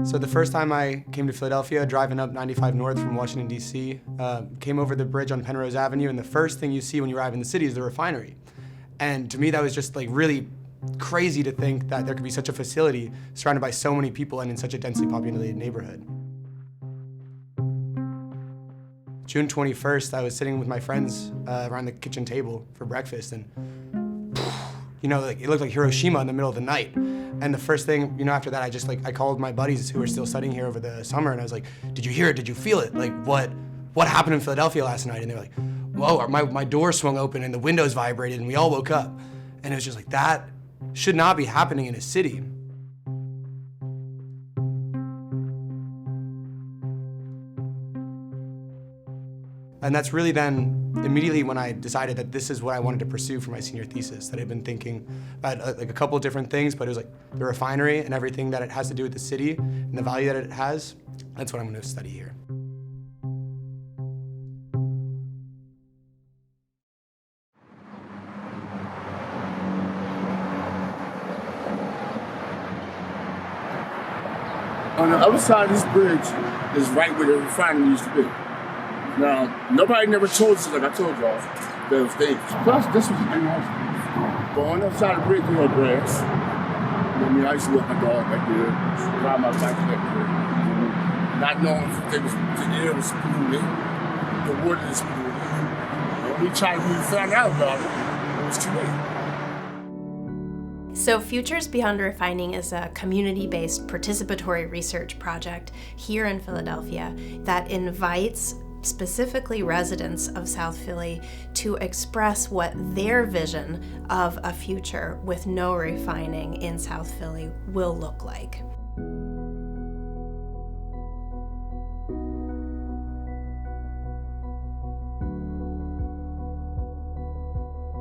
So the first time I came to Philadelphia, driving up 95 North from Washington, D.C., came over the bridge on Penrose Avenue, and the first thing you see when you arrive in the city is the refinery. And to me, that was just like really crazy to think that there could be such a facility surrounded by so many people and in such a densely populated neighborhood. June 21st, I was sitting with my friends around the kitchen table for breakfast, and you know, like, it looked like Hiroshima in the middle of the night. And the first thing, you know, after that, I called my buddies who were still studying here over the summer, and I was like, did you hear it? Did you feel it? Like, what happened in Philadelphia last night? And they were like, whoa, my door swung open and the windows vibrated and we all woke up. And it was just like, that should not be happening in a city. And that's really then immediately when I decided that this is what I wanted to pursue for my senior thesis, that I'd been thinking about like a couple of different things, but it was like the refinery and everything that it has to do with the city and the value that it has. That's what I'm going to study here. On the other side of this bridge is right where the refinery used to be. Now, nobody never told us, like I told y'all, that it was dangerous. Plus, this was a big house. But on the other side of the bridge, there was grass. I mean, I used to walk my dog back there, ride my bike back there. Not knowing if the air was polluted, the water is polluted. When we found out about it, it was too late. So Futures Beyond Refining is a community-based participatory research project here in Philadelphia that invites specifically residents of South Philly to express what their vision of a future with no refining in South Philly will look like.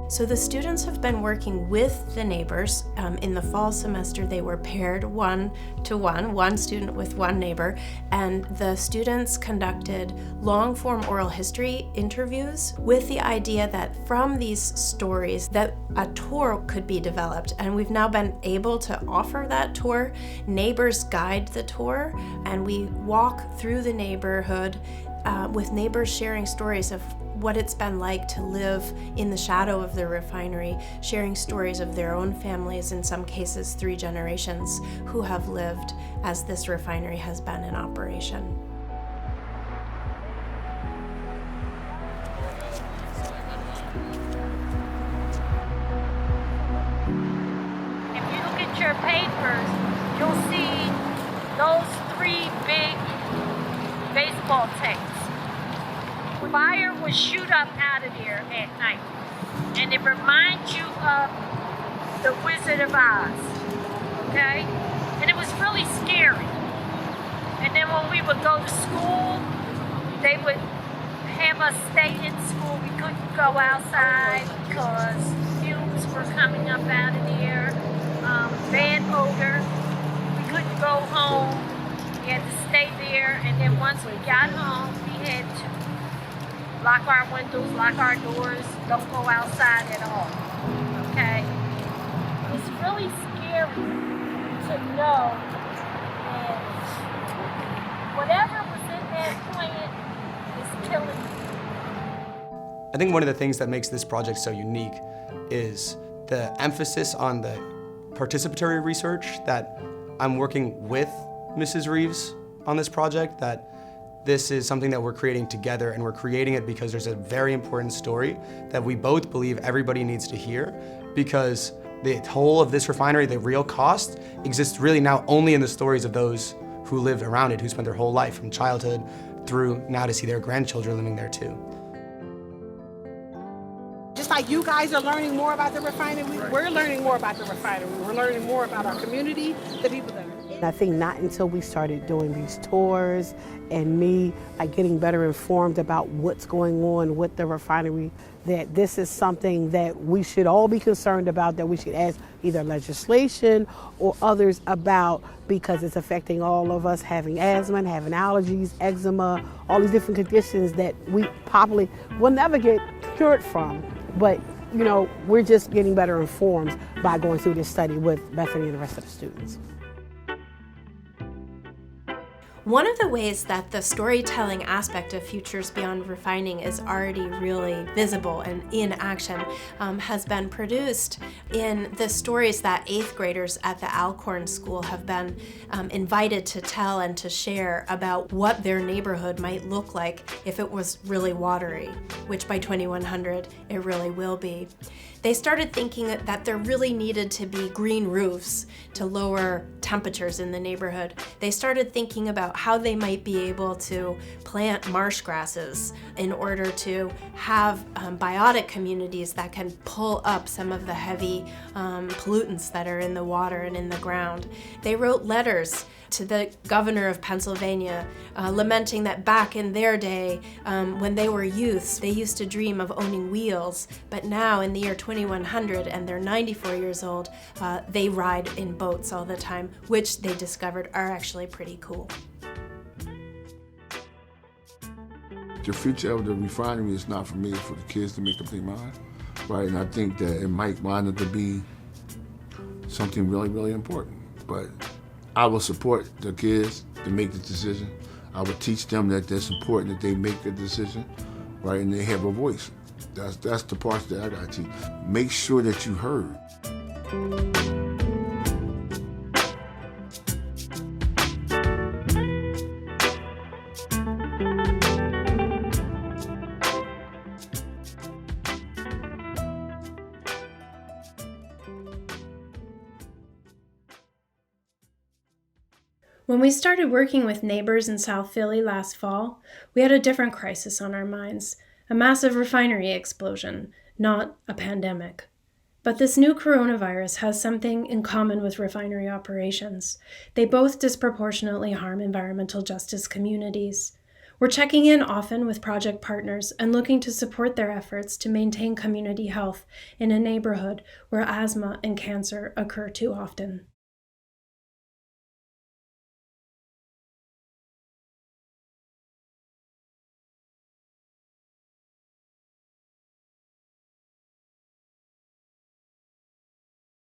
So the students have been working with the neighbors. In the fall semester, they were paired one-to-one, one student with one neighbor, and the students conducted long-form oral history interviews with the idea that from these stories that a tour could be developed, and we've now been able to offer that tour. Neighbors guide the tour, and we walk through the neighborhood with neighbors sharing stories of what it's been like to live in the shadow of the refinery, sharing stories of their own families, in some cases 3 generations, who have lived as this refinery has been in operation. If you look at your papers, you'll see those 3 big baseball tanks. Fire would shoot up out of there at night, and it reminds you of the Wizard of Oz, okay? And it was really scary. And then when we would go to school, they would have us stay in school. We couldn't go outside because fumes were coming up out of there, bad odor. We couldn't go home. We had to stay there, and then once we got home, we had to lock our windows, lock our doors, don't go outside at all, okay? It's really scary to know that whatever was in that plant is killing you. I think one of the things that makes this project so unique is the emphasis on the participatory research, that I'm working with Mrs. Reeves on this project, that this is something that we're creating together, and we're creating it because there's a very important story that we both believe everybody needs to hear, because the whole of this refinery, the real cost, exists really now only in the stories of those who lived around it, who spent their whole life from childhood through now to see their grandchildren living there too. Just like you guys are learning more about the refinery, we're learning more about the refinery. We're learning more about our community, the people that are. I think not until we started doing these tours and me getting better informed about what's going on with the refinery, that this is something that we should all be concerned about, that we should ask either legislation or others about, because it's affecting all of us, having asthma, having allergies, eczema, all these different conditions that we probably will never get cured from. But, you know, we're just getting better informed by going through this study with Bethany and the rest of the students. One of the ways that the storytelling aspect of Futures Beyond Refining is already really visible and in action has been produced in the stories that 8th graders at the Alcorn school have been invited to tell and to share about what their neighborhood might look like if it was really watery, which by 2100 it really will be. They started thinking that there really needed to be green roofs to lower temperatures in the neighborhood. They started thinking about how they might be able to plant marsh grasses in order to have biotic communities that can pull up some of the heavy pollutants that are in the water and in the ground. They wrote letters to the governor of Pennsylvania, lamenting that back in their day, when they were youths, they used to dream of owning wheels, but now in the year 2100, and they're 94 years old, they ride in boats all the time, which they discovered are actually pretty cool. The future of the refinery is not for me, it's for the kids to make up their mind, right? And I think that it might wind up to be something really, really important, but I will support the kids to make the decision. I will teach them that it's important that they make a decision, right, and they have a voice. That's the part that I got to teach. Make sure that you heard. When we started working with neighbors in South Philly last fall, we had a different crisis on our minds, a massive refinery explosion, not a pandemic. But this new coronavirus has something in common with refinery operations. They both disproportionately harm environmental justice communities. We're checking in often with project partners and looking to support their efforts to maintain community health in a neighborhood where asthma and cancer occur too often.